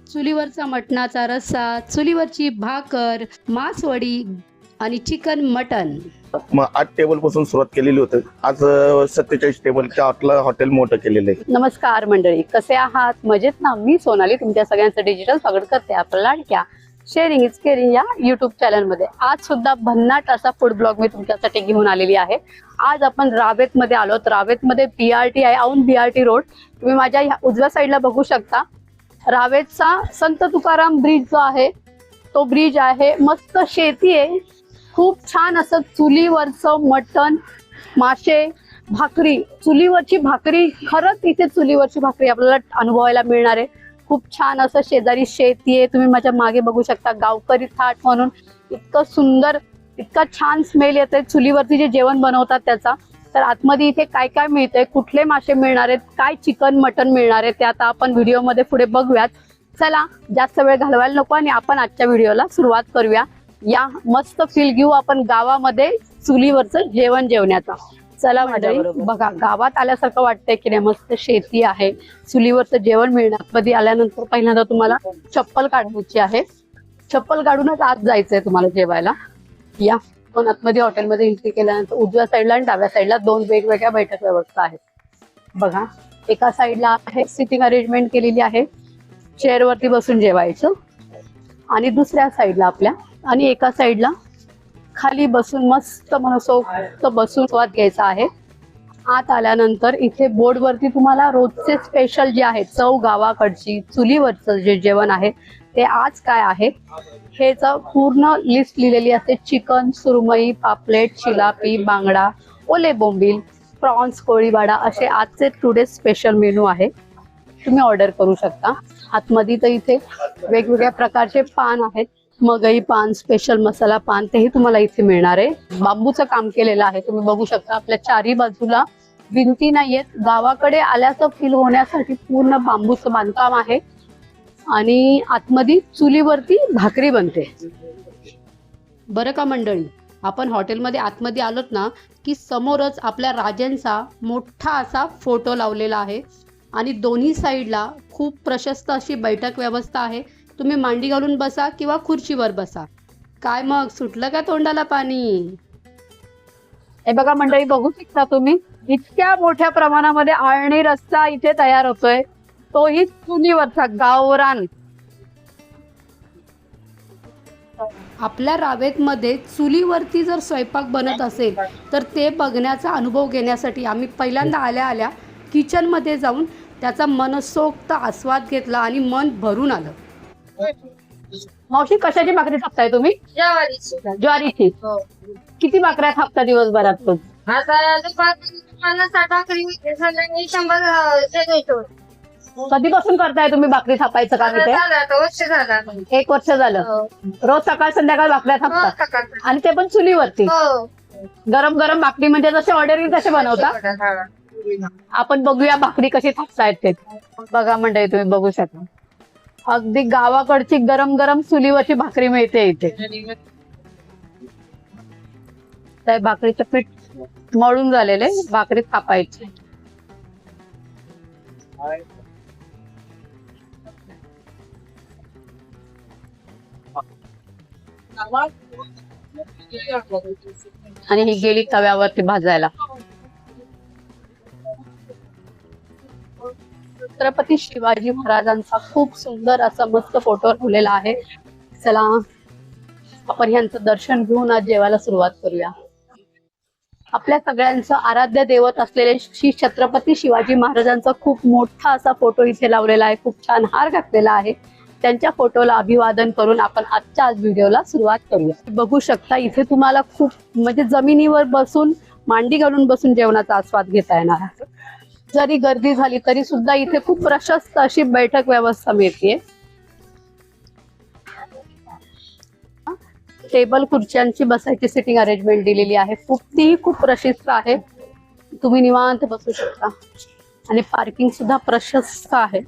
चुलीवरचा मटणाचा रस्सा, चुलीवरची भाकर, मासवडी आणि चिकन मटन। मग 8 टेबल पासून सुरुवात केलेली होती। आज 47 टेबलच्या हॉटेल मोठं केलेलं आहे। नमस्कार मंडळी, कसे आहात? मजेत ना? मी सोनाली तुमच्या सगळ्यांचं डिजिटल स्वागत करते आपल्या लाडक्या शेअरिंग इज केअरिंग या युट्यूब चॅनल मध्ये। आज सुद्धा भन्नाट असा फूड ब्लॉग मी तुमच्यासाठी घेऊन आलेली आहे। आज आपण रावेत मध्ये आलो। रावेत मध्ये BRT आहे, औंध BRT रोड। तुम्ही माझ्या उजव्या साईडला बघू शकता। रावेतचा संत तुकाराम ब्रिज जो आहे तो ब्रिज आहे। मस्त शेती आहे, खूप छान असं चुलीवरचं मटण, मासे, भाकरी, चुलीवरची भाकरी। खरंच इथे चुलीवरची भाकरी आपल्याला अनुभवायला मिळणार आहे। खूप छान असं शेजारी शेती आहे। तुम्ही माझ्या मागे बघू शकता गावकरी थाट म्हणून इतकं सुंदर, इतका छान स्मेल येते चुलीवरती जे जेवण बनवतात त्याचा। तर आतमध्ये इथे काय काय मिळतंय, कुठले मासे मिळणार आहेत, काय चिकन मटन मिळणार आहे ते आता आपण व्हिडिओमध्ये पुढे बघूयात। चला जास्त वेळ घालवायला नको आणि आपण आजच्या व्हिडिओला सुरुवात करूया। या मस्त फील घेऊ आपण गावामध्ये चुलीवरचं जेवण जेवण्याचा। चला मंडळी, बघा गावात आल्यासारखं वाटतंय की नाही। मस्त शेती आहे, चुलीवरचं जेवण मिळणार। मध्ये आल्यानंतर पहिल्यांदा तुम्हाला चप्पल काढायची आहे। चप्पल काढूनच आत जायचंय तुम्हाला जेवायला। या पण आतमध्ये हॉटेलमध्ये एंट्री केल्यानंतर उजव्या साईडला आणि डाव्या साईडला 2 वेगवेगळ्या बैठक व्यवस्था आहेत। बघा एका साईडला आहे सिटिंग अरेंजमेंट केलेली आहे, चेअरवरती बसून जेवायचं, आणि दुसऱ्या साईडला आपल्या आणि एका साईडला खाली बसून मस्त मनसोक्त बसून स्वाद घ्यायचा आहे। आत आल्यानंतर इथे बोर्डवरती तुम्हाला रोजचे स्पेशल जे आहे चव गावाकडची चुलीवरचं जे जेवण आहे ते आज काय आहे हेच पूर्ण लिस्ट लिहिलेली असते। चिकन, सुरमई, पापलेट, चिलापी, बांगडा, ओले बोंबील, प्रॉन्स, कोळीवाडा असे आजचे टुडे स्पेशल मेनू आहे। तुम्ही ऑर्डर करू शकता। आतमध्ये तर इथे वेगवेगळ्या प्रकारचे पान आहेत, मगई पान, स्पेशल मसाला पान, तेही तुम्हाला इथे मिळणार आहे। बांबूचं काम केलेलं आहे, तुम्ही बघू शकता। आपल्या चारी बाजूला भिंती नाहीयेत, गावाकडे आल्याचं फील होण्यासाठी पूर्ण बांबूचं बांधकाम आहे। आणि आतमध्ये चुलीवरती भाकरी बनते। बरं का मंडळी, आपण हॉटेलमध्ये आतमध्ये आलोत ना की समोरच आपल्या राजांचा मोठा असा फोटो लावलेला आहे आणि दोन्ही साईडला खूप प्रशस्त अशी बैठक व्यवस्था आहे। तुम्ही मांडी घालून बसा किंवा खुर्चीवर बसा। काय मग सुटलं का तोंडाला पाणी? हे बघा मंडळी, बघू शकता तुम्ही इतक्या मोठ्या प्रमाणामध्ये आळणी रस्सा इथे तयार होतोय, तोही चुलीवरचा गावरान। आपल्या रावेतमध्ये चुलीवरती जर स्वयंपाक बनत असेल तर ते बघण्याचा अनुभव घेण्यासाठी आम्ही पहिल्यांदा आल्या किचनमध्ये जाऊन त्याचा मनसोक्त आस्वाद घेतला आणि मन भरून आलं। मावशी, कशाची भाकरी थापताय तुम्ही? ज्वारीची। किती भाकऱ्या थापता दिवसभरात? कधीपासून करताय तुम्ही भाकरी थापायचं काम इथे? 1 वर्ष झालं। रोज सकाळ संध्याकाळ भाकऱ्या थापता आणि ते पण चुलीवरती? गरम गरम भाकरी म्हणजे जसे ऑर्डर येईल तसे बनवता? आपण बघूया भाकरी कशी थापतायत ते। बघा मंडळी, तुम्ही बघू शकता अगदी गावाकडची गरम गरम चुलीवरची भाकरी मिळते इथे। त्या भाकरीचं पीठ मळून झालेले, भाकरी थापायची। आणि ही गेली तव्यावरती भाजायला। छत्रपती शिवाजी महाराजांचा खूप सुंदर असा मस्त फोटो ठेवलेला आहे। चला आपण यांचं दर्शन घेऊन आज जेवायला सुरुवात करूया। आपल्या सगळ्यांचं आराध्य दैवत असलेले श्री छत्रपती शिवाजी महाराजांचा खूप मोठा असा फोटो इथे लावलेला आहे। खूप छान हार घातलेला आहे। त्यांच्या फोटोला अभिवादन करून आपण आजच्या आज व्हिडिओला सुरुवात करूया। बघू शकता इथे तुम्हाला खूप म्हणजे जमिनीवर बसून मांडी घालून बसून जेवणाचा आस्वाद घेता येणार आहे। जरी गर्दी झाली तरी सुद्धा इथे खूप प्रशस्त अशी बैठक व्यवस्था मिळते। टेबल खुर्च्यांची बसायची सिटिंग अरेंजमेंट दिलेली आहे, तीही खूप प्रशस्त आहे। तुम्ही निवांत बसू शकता आणि पार्किंग सुद्धा प्रशस्त आहे।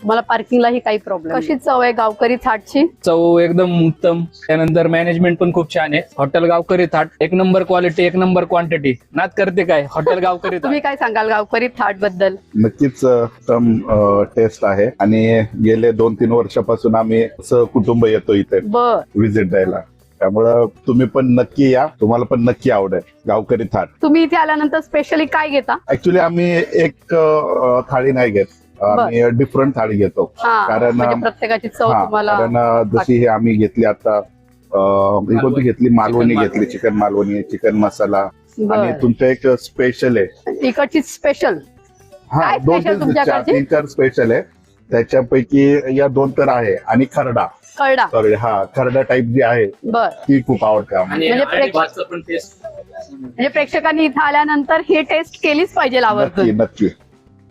मला पार्किंगलाही काही प्रॉब्लेम. कशी चव आहे गावकरी थाटची? चव एकदम उत्तम. त्यानंतर मॅनेजमेंट पण खूप छान आहे. हॉटेल गावकरी थाट एक नंबर क्वालिटी, एक नंबर क्वांटिटी. नाद करते काय हॉटेल गावकरी थाट. तुम्ही काय सांगाल गावकरी थाट बद्दल? नक्कीच उत्तम टेस्ट आहे आणि गेले 2-3 वर्षापासून आम्ही सहकुटुंब येतो इथे बर. व्हिजिट द्यायला. त्यामुळं तुम्ही पण नक्की या, तुम्हाला पण नक्की आवडेल गावकरी थाट. तुम्ही इथे आल्यानंतर स्पेशली काय घेता? ऍक्च्युली आम्ही एक थाळी नाही घेत, आम्ही डिफरंट थाळी घेतो. कारण म्हणजे प्रत्येकाची चव तुम्हाला. कारण जशी ही आम्ही घेतली आता ही कोणती घेतली, मालवणी घेतली, चिकन मालवणी, चिकन मसाला आणि तुमचं एक स्पेशल आहे इकडची स्पेशल. हा काय 2-3-4 स्पेशल आहे. त्याच्यापैकी या 2 तर आहे आणि खरडा. खरडा टाइप जी आहे बर ती खूप आवडते आम्हाला. म्हणजे प्रेक्षकांनी इथे आल्यानंतर हे टेस्ट केलीच पाहिजे आवर्जून. नक्की.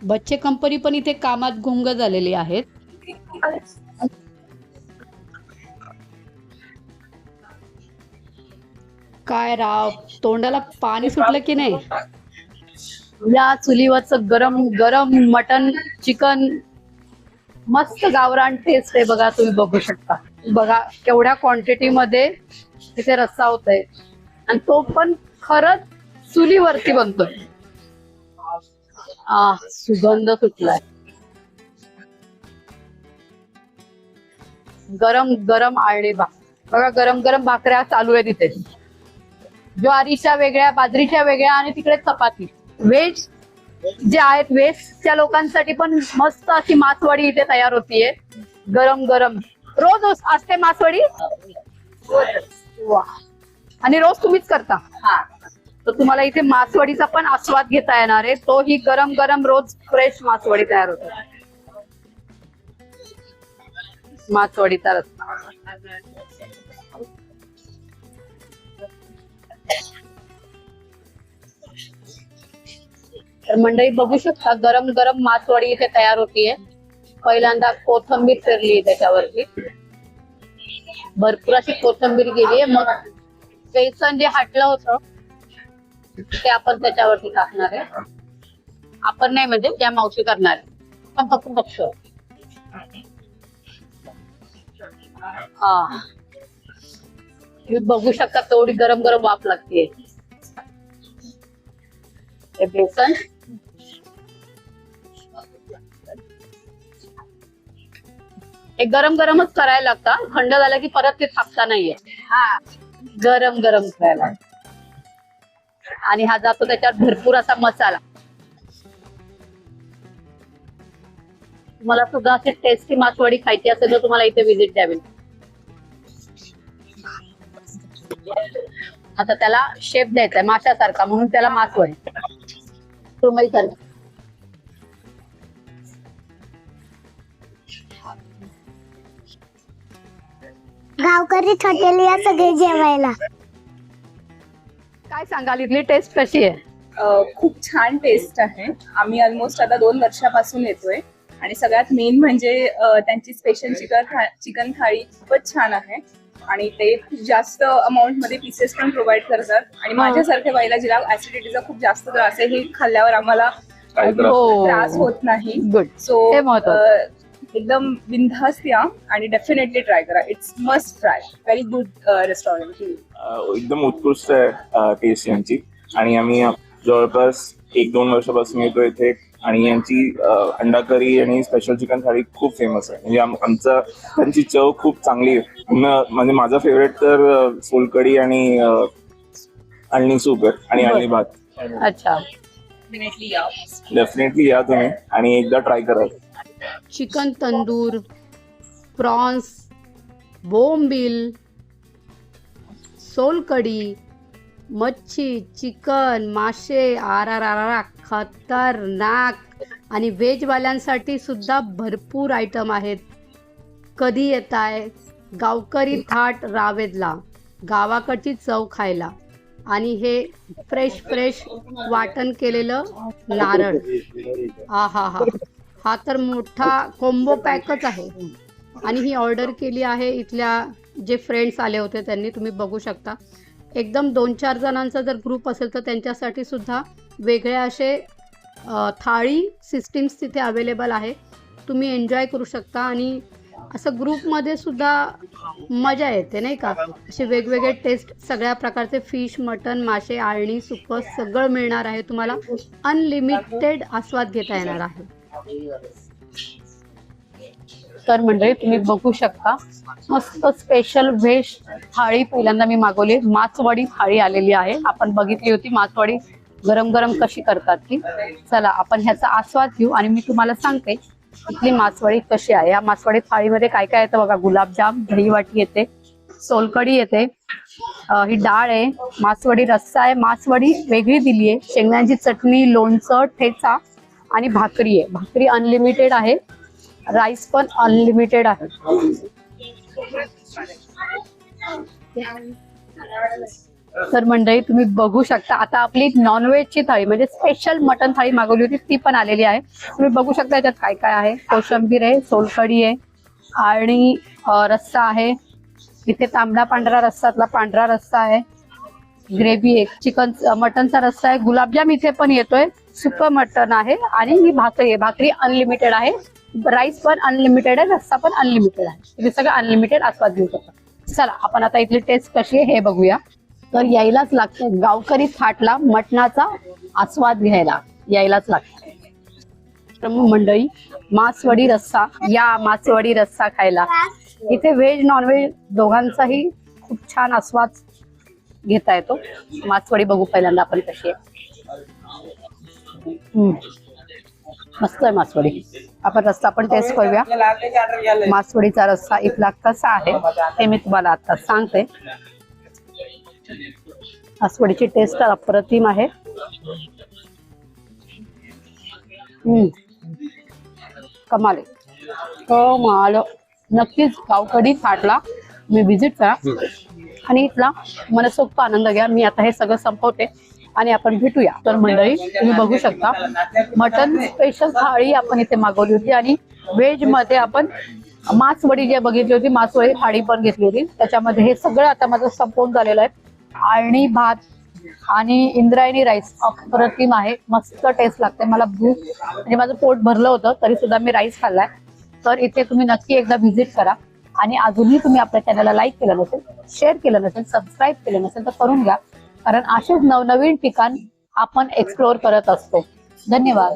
बच्चे कंपनी पण इथे कामात गुंग झालेली आहेत. काय राव, तोंडाला पाणी सुटलं की नाही? या चुलीवरचं गरम गरम मटन चिकन मस्त गावरान टेस्ट आहे बघा. तुम्ही बघू शकता. बघा केवढ्या क्वांटिटी मध्ये तिथे रस्सा होतोय आणि तो पण खरंच चुलीवरती बनतोय. सुगंध सुटलाय. गरम गरम आळणी बघा, गरम गरम भाकऱ्या चालू आहे तिथे. ज्वारीच्या वेगळ्या, बाजरीच्या वेगळ्या आणि तिकडे चपाती. व्हेज जे आहेत व्हेजच्या लोकांसाठी पण मस्त अशी मासवडी इथे तयार होतीये गरम गरम. रोज असते मासवडी? वा. आणि रोज तुम्हीच करता? तर तुम्हाला इथे मासवडीचा पण आस्वाद घेता येणार आहे. तो ही गरम गरम रोज फ्रेश मासवडी तयार होते. मासवडीचा रस्सा. तर मंडळी बघू शकता गरम गरम मासवडी इथे तयार होतीये. पहिल्यांदा कोथिंबीर पेरली त्याच्यावरती, भरपूर अशी कोथिंबीर गेली. मग बेसन जे हटलं होतं ते आपण त्याच्यावरती टाकणार आहे. आपण नाही म्हणजे त्या मावशी करणार आहे. पण फक्त बघतो. तुम्ही बघू शकता तेवढी गरम गरम वाफ लागते. बेसन हे गरम गरमच करायला लागतं. थंड झालं की परत ते थापता नाहीये. गरम गरम करायला. आणि हा जातो त्याच्यात भरपूर असा मसाला. मला सुद्धा अशी टेस्टी मासवडी खायची असेल तर तुम्हाला इथे व्हिजिट द्यावी. आता त्याला शेप द्यायचा माशासारखा, म्हणून त्याला मासवडी तुम्ही कर. गावकरी हॉटेल या सगळे जेवायला. काय सांगाल इथली टेस्ट कशी आहे? खूप छान टेस्ट आहे. आम्ही ऑलमोस्ट आता 2 वर्षापासून येतोय आणि सगळ्यात मेन म्हणजे त्यांची स्पेशल चिकन थाळी खूपच छान आहे आणि ते खूप जास्त अमाऊंट मध्ये पीसेस पण प्रोव्हाइड करतात. आणि माझ्यासारख्या बाईला जिला ऍसिडिटीचा खूप जास्त त्रास आहे, हे खाल्ल्यावर आम्हाला त्रास होत नाही. सो एकदम बिनधास्त या आणि डेफिनेटली ट्राय करा. It's must try. Very good restaurant. एकदम उत्कृष्ट आहे टेस्ट यांची. आणि आम्ही जवळपास 1-2 वर्षापासून येतो इथे. आणि यांची अंडा करी आणि स्पेशल चिकन थाळी खूप फेमस आहे. म्हणजे त्यांची चव खूप चांगली आहे. म्हणजे माझा फेवरेट तर सोलकढी आणि अळणी सूप आहे आणि अळणी भात. अच्छा, डेफिनेटली या तुम्ही आणि एकदा ट्राय करा. चिकन तंदूर, प्रॉन्स, बोंबील, सोलकढी, मच्छी, चिकन, मासे, आरारारा खतरनाक. आणि व्हेजवाल्यांसाठी सुद्धा भरपूर आयटम आहेत. कधी येताय गावकरी थाट रावेतला, गावाकडची चव खायला. आणि हे फ्रेश फ्रेश वाटण केलेलं नारळ. हा तर मोठा कॉम्बो पॅकच आहे. आणि ही ऑर्डर केली आहे इथल्या जे फ्रेंड्स आले होते त्यांनी. तुम्ही बघू शकता एकदम 2-4 जणांचा जर ग्रुप असेल तर त्यांच्यासाठी सुद्धा वेगळे असे थाळी सिस्टीम्स तिथे अवेलेबल आहे. तुम्ही एन्जॉय करू शकता आणि असं ग्रुपमध्ये सुद्धा मजा येते नाही का. असे वेगवेगळे टेस्ट, सगळ्या प्रकारचे फिश, मटन, मासे, आळणी, सुकं सगळं मिळणार आहे तुम्हाला. अनलिमिटेड आस्वाद घेता येणार आहे. तर मंडळी तुम्ही बघू शकता मस्त स्पेशल व्हेज थाळी पहिल्यांदा मी मागवली. मासवडी थाळी आलेली आहे. आपण बघितली होती मासवडी गरम गरम कशी करतात ती. चला आपण ह्याचा आस्वाद घेऊ आणि मी तुम्हाला सांगते इथली मासवडी कशी आहे. या मासवडी थाळीमध्ये काय काय येतं बघा. गुलाबजाम, दही वाटी येते, सोलकढी येते, ही डाळ आहे, मासवडी रस्सा आहे, मासवडी वेगळी दिली आहे, शेंगदाण्याची चटणी, लोणचं, ठेचा आणि भाकरी आहे. भाकरी अनलिमिटेड आहे, राईस पण अनलिमिटेड आहे. तर मंडळी तुम्ही बघू शकता आता आपली नॉनव्हेजची थाळी म्हणजे स्पेशल मटन थाळी मागवली होती ती पण आलेली आहे. तुम्ही बघू शकता याच्यात काय काय आहे. कोशिंबीर आहे, सोलकढी आहे आणि रस्सा आहे. इथे तांबडा पांढरा रस्सातला पांढरा रस्सा आहे, ग्रेव्ही आहे, चिकन मटनचा रस्सा आहे, गुलाबजाम इथे पण येतोय, सुकं मटन आहे आणि ही भाकरी आहे. भाकरी अनलिमिटेड आहे, राईस पण अनलिमिटेड आहे, रस्सा पण अनलिमिटेड आहे. तुम्ही सगळं अनलिमिटेड आस्वाद घेऊ शकता. चला आपण आता इथली टेस्ट कशी आहे हे बघूया. तर यायलाच लागतं गावकरी थाटला मटणाचा आस्वाद घ्यायला यायलाच लागतं. तर मग मंडळी मासवडी रस्सा, या मासवडी रस्सा खायला. इथे व्हेज नॉनव्हेज दोघांचाही खूप छान आस्वाद घेता येतो. मासवडी बघू पहिल्यांदा आपण कशी आहे. मस्त आहे मासवडी. आपण रस्सा पण टेस्ट करूया. मासवडीचा रस्सा इथला कसा आहे हे मी तुम्हाला आता सांगते. मासवडीची टेस्ट अप्रतिम आहे. कमाल आहे. कमाल. नक्कीच गावकडी थाटला मी व्हिजिट करा आणि इथला मनसोक्त आनंद घ्या. मी आता हे सगळं संपवते आणि आपण भेटूया. तर मंडळी तुम्ही बघू शकता मटन स्पेशल थाळी आपण इथे मागवली होती आणि व्हेज मध्ये आपण मासवडी जे बघितली होती, मासवडी थाळी पण घेतली होती. त्याच्यामध्ये हे सगळं आता माझं संपवून झालेलं आहे. आणि भात आणि इंद्रायणी राईस अप्रतिम आहे, मस्त टेस्ट लागते. मला भूक म्हणजे माझं पोट भरलं होतं तरी सुद्धा मी राईस खाल्लाय. तर इथे तुम्ही नक्की एकदा व्हिजिट करा आणि अजूनही तुम्ही आपल्या चॅनलला लाईक केलं नसेल, शेअर केलं नसेल, सबस्क्राईब केलं नसेल तर करून घ्या. कारण असेच नवनवीन ठिकाण आपण एक्सप्लोअर करत असतो. धन्यवाद.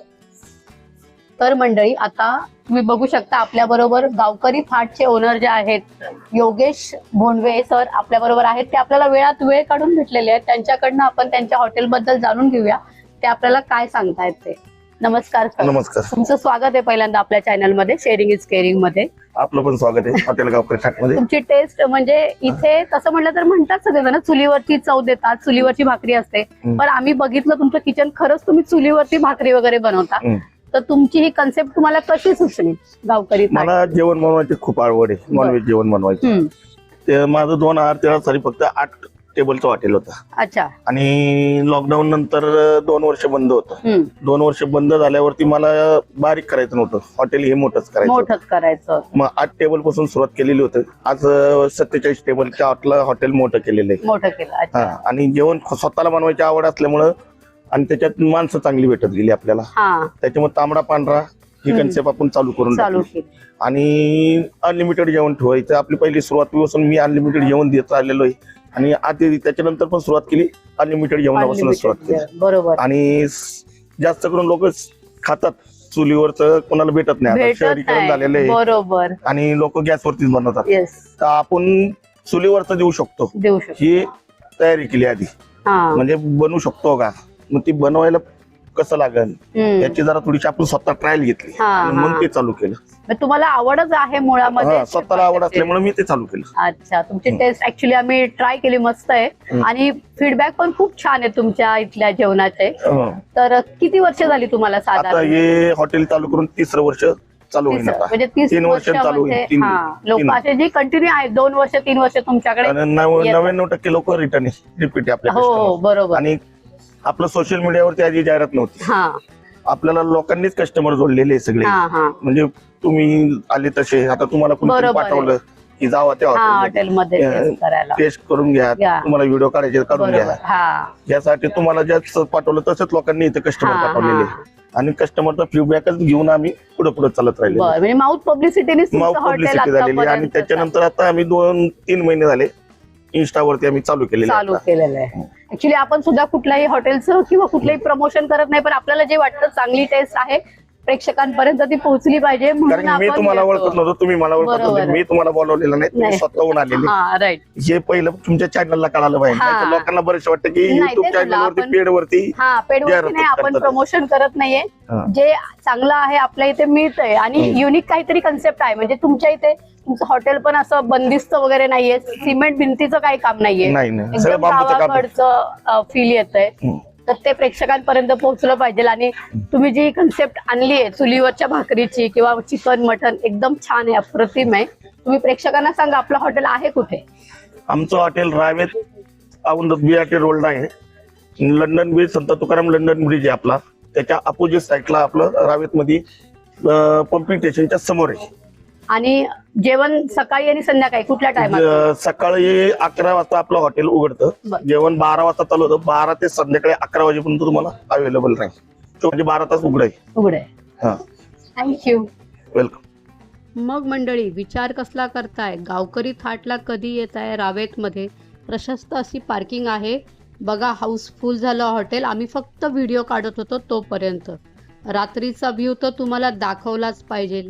तर मंडळी आता तुम्ही बघू शकता आपल्या बरोबर गावकरी थाटचे ओनर जे आहेत योगेश भोंडवे सर आपल्या बरोबर आहेत. ते आपल्याला वेळात वेळ काढून भेटलेले आहेत. त्यांच्याकडनं आपण त्यांच्या हॉटेलबद्दल जाणून घेऊया ते आपल्याला काय सांगतायत ते. नमस्कार सर. नमस्कार. तुमचं स्वागत आहे पहिल्यांदा आपल्या चॅनल मध्ये शेअरिंग इज केअरिंग मध्ये. आपलं पण स्वागत आहे हॉटेल गावकरी थाटमध्ये. तुमची टेस्ट म्हणजे इथे तसं म्हटलं तर म्हणतात सगळेजण चुलीवरची चव देतात, चुलीवरची भाकरी असते. पण आम्ही बघितलं तुमचं किचन, खरंच तुम्ही चुलीवरती भाकरी वगैरे बनवता. तर तुमची ही कन्सेप्ट तुम्हाला कशी सुचली गावकरी थाट? मला जेवण बनवायची खूप आवड आहे. नॉनव्हेज जेवण बनवायचं. ते माझं 2013 साली फक्त 8 टेबलचं हॉटेल होतं. अच्छा. आणि लॉकडाऊन नंतर 2 वर्ष बंद होतं. 2 वर्ष बंद झाल्यावरती मला बारीक करायचं नव्हतं, हॉटेल हे मोठंच करायचं. मग 8 टेबल पासून सुरुवात केलेली होती. आज 47 टेबलच्या हॉटेल मोठं केलेलं आहे. आणि जेवण स्वतःला बनवायची आवड असल्यामुळं आणि त्याच्यात माणसं चांगली भेटत गेली आपल्याला. त्याच्यामुळे तांबडा पांढरा ही कन्सेप्ट आपण चालू करून टाकली. आणि अनलिमिटेड जेवण ठेवायचं. आपली पहिली सुरुवातीपासून मी अनलिमिटेड जेवण देत आलेलो आहे आणि आधी त्याच्यानंतर पण सुरुवात केली अनलिमिटेड जेवणापासून सुरुवात केली. बरोबर. आणि जास्त करून लोक खातात चुलीवरचं, कोणाला भेटत नाही. आता शहरीकरण झालेलं आहे. बरोबर. आणि लोक गॅसवरतीच बनवतात. तर आपण चुलीवरचं देऊ शकतो ही तयारी केली आधी. म्हणजे बनवू शकतो का, मग ती बनवायला कसं लागेल याची जरा थोडीशी आपण स्वतः ट्रायल घेतली आणि मग ते चालू केलं. तुम्हाला आवडच आहे मुळामध्ये, स्वतःला आवड असल्यामुळे मी ते चालू केलं. अच्छा. तुमची टेस्ट ऍक्च्युली आम्ही ट्राय केली, मस्त आहे आणि फीडबॅक पण खूप छान आहे तुमच्या इथल्या जेवणाचे. तर किती वर्ष झाली तुम्हाला आता साधारण हे हॉटेल चालू करून 3रं वर्ष चालू होईल. म्हणजे 3 वर्ष चालू होईल. लोक असे जे कंटिन्यू आहेत 2 वर्ष 3 वर्ष तुमच्याकडे 99% लोक रिटर्न रिपीट आहे आपल्या. हो बरोबर. आणि आपलं सोशल मीडियावरती आधी जाहिरात नव्हती. आपल्याला लोकांनीच कस्टमर जोडलेले सगळे. म्हणजे तुम्ही आले तसे, आता तुम्हाला कोणी पाठवलं की जावा त्या हॉटेलमध्ये टेस्ट करून घ्या, तुम्हाला व्हिडिओ काढायचे काढून घ्या. यासाठी तुम्हाला ज्याच पाठवलं तसंच लोकांनी इथे कस्टमर पाठवलेले. आणि कस्टमरचा फीडबॅकच घेऊन आम्ही पुढे पुढे चालत राहिले. बरं, म्हणजे माउथ पब्लिसिटीने माउथ पब्लिसिटी झालेली आणि त्याच्यानंतर आता आम्ही 2-3 महिने झाले इन्स्टावरती आम्ही चालू चालू केलेलं आहे. ऍक्च्युली आपण सुद्धा कुठल्याही हॉटेलचं किंवा कुठलंही प्रमोशन करत नाही, पण आपल्याला जे वाटतं चांगली टेस्ट आहे प्रेक्षकांपर्यंत ती पोहोचली पाहिजे म्हणून कारण मी आपण तुम्हाला येतो. ओळखत नव्हतो, तुम्ही मला ओळखत बरोबर नव्हते, आहे. मी तुम्हाला बोलवलेलं नाही, तुम्ही नाही. स्वतःहून आलेले. हा राईट. हे पहिलं तुमच्या चॅनलला कळालं पाहिजे. हा. नाहीतर लोकांना बरेच वाटतं की नाही, युट्यूब तेच म्हणलं चॅनलवरती आपण- पेड वरती हा पेडवरती जाहिरात नाही, आपण करतात. प्रमोशन करत नाहीये. हा. जे चांगलं आहे आपल्या इथे मिळतंय आणि युनिक काहीतरी कन्सेप्ट आहे. म्हणजे तुमच्या इथे तुमचं हॉटेल पण असं बंदिस्त वगैरे नाहीये, सिमेंट भिंतीचं काही काम नाहीये, नाही नाही सगळं एकदम बांबूचं काम आहे. गावाकडचं फील येतंय. तर ते प्रेक्षकांपर्यंत पोहोचलं पाहिजे. आणि तुम्ही जी कन्सेप्ट आणली आहे चुलीवरच्या भाकरीची किंवा चिकन मटन एकदम छान आहे, अप्रतिम आहे. तुम्ही प्रेक्षकांना सांगा आपलं हॉटेल आहे कुठे? आमचं hotel Ravet Aundh BRT road आहे. लंडन ब्रिज, संत तुकाराम लंडन ब्रिज आहे आपला, त्याच्या अपोजिट साईडला आपलं रावेत मध्ये पंपिंग स्टेशनच्या समोर आहे. आणि जेवण सकाळी आणि संध्याकाळी कुठल्या टायमात? सकाळी 11 वाजता आपलं हॉटेल उघडतं. बरं. जेवण 12 वाजता चालू होतं. 12 ते संध्याकाळी 11 वाजेपर्यंत तुम्हाला अवेलेबल राहील. तो म्हणजे 12 तास उघड आहे. उघड आहे. हा, थँक्यू. वेलकम. मग मंडळी विचार कसला करताय? गावकरी थाटला कधी येत आहे? रावेतमध्ये प्रशस्त अशी पार्किंग आहे बघा. हाऊसफुल झालं हॉटेल. आम्ही फक्त व्हिडिओ काढत होतो तोपर्यंत. रात्रीचा व्ह्यू तर तुम्हाला दाखवलाच पाहिजे.